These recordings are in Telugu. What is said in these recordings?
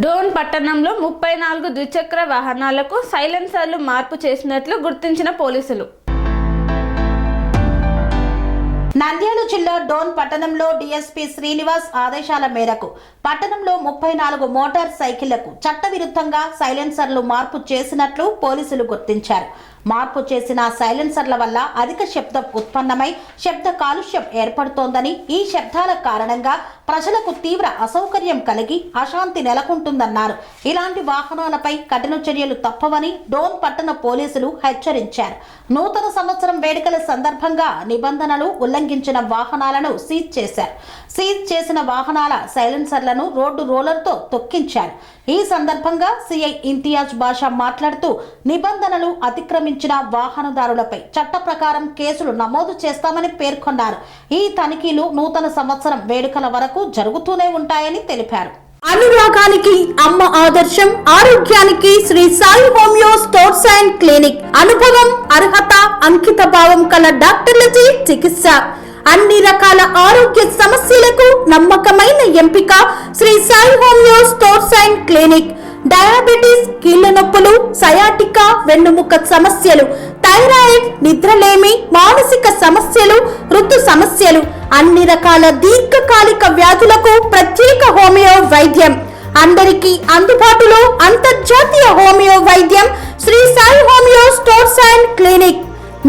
డోన్ పట్టణంలో 34 ద్విచక్ర వాహనాలకు సైలెన్సర్లు మార్పు చేసినట్లు గుర్తించిన పోలీసులు. నంద్యాల జిల్లా డోన్ పట్టణంలో డీఎస్పీ శ్రీనివాస్ ఆదేశాల మేరకు పట్టణంలో 34 మోటార్ సైకిళ్లకు చట్టవిరుద్ధంగా సైలెన్సర్లు మార్పు చేసినట్లు పోలీసులు గుర్తించారు. మార్పు చేసిన సైలెన్సర్ల వల్ల అధిక శబ్దం ఉత్పన్నమై శబ్ద కాలుష్యం ఏర్పడుతోందని, ఈ శబ్దాల కారణంగా ప్రజలకు తీవ్ర అసౌకర్యం కలిగి అశాంతి నెలకొంటుందన్నారు. ఇలాంటి వాహనాలపై కఠిన చర్యలు తప్పవని డోన్ పట్టణ పోలీసులు హెచ్చరించారు. నూతన సంవత్సరం వేడుకల సందర్భంగా నిబంధనలు ఉల్లంఘించిన వాహనాలను సీజ్ చేశారు. సీజ్ చేసిన వాహనాల సైలెన్సర్లను రోడ్డు రోలర్తో తొక్కించారు. ఈ సందర్భంగా సిఐ ఇంతియాజ్ బాషా మాట్లాడుతూ, నిబంధనలు అతిక్రమించిన వాహనదారులపై చట్ట ప్రకారం కేసులు నమోదు చేస్తామని పేర్కొన్నారు. ఈ తనిఖీలు నూతన సంవత్సరం వేడుకల వరకు జరుగుతూనే ఉంటాయని తెలిపారు. అనురాగానికి అమ్మ ఆదర్శం, ఆరోగ్యానికి Sri Sai homeo stores and clinic. అనుభవం, అర్హత, అంకిత భావం కల డాక్టర్లచే చికిత్స. అన్ని రకాల ఆరోగ్య సమస్యలకు నమ్మకమైన ఎంపిక Sri Sai homeo stores and clinic. Diabetes, కీళ్ల నొప్పులు, సయాటికా, వెన్నుముక సమస్యలు, థైరాయిడ్, నిద్రలేమి, మానసిక సమస్యలు, ఋతు సమస్యలు, అన్ని రకాల దీర్ఘకాలిక వ్యాధులకు ప్రత్యేక హోమియో వైద్యం. అందరికీ అందుబాటులో అంతర్జాతీయ హోమియో వైద్యం Shri Sai homeo stores and clinic.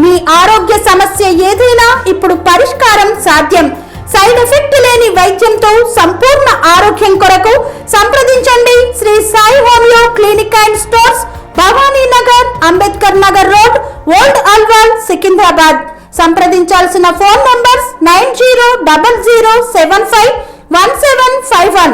మీ ఆరోగ్య సమస్య ఏదైనా ఇప్పుడు పరిష్కారం సాధ్యం. సైడ్ ఎఫెక్ట్ లేని వైద్యంతో సంపూర్ణ ఆరోగ్యం కొరకు సంప్రదించండి Shri Sai homeo clinic and stores, Bhavani Nagar, Ambedkar Nagar road, old Alwal, Secunderabad. సంప్రదించాల్సిన ఫోన్ నంబర్స్ 9000751751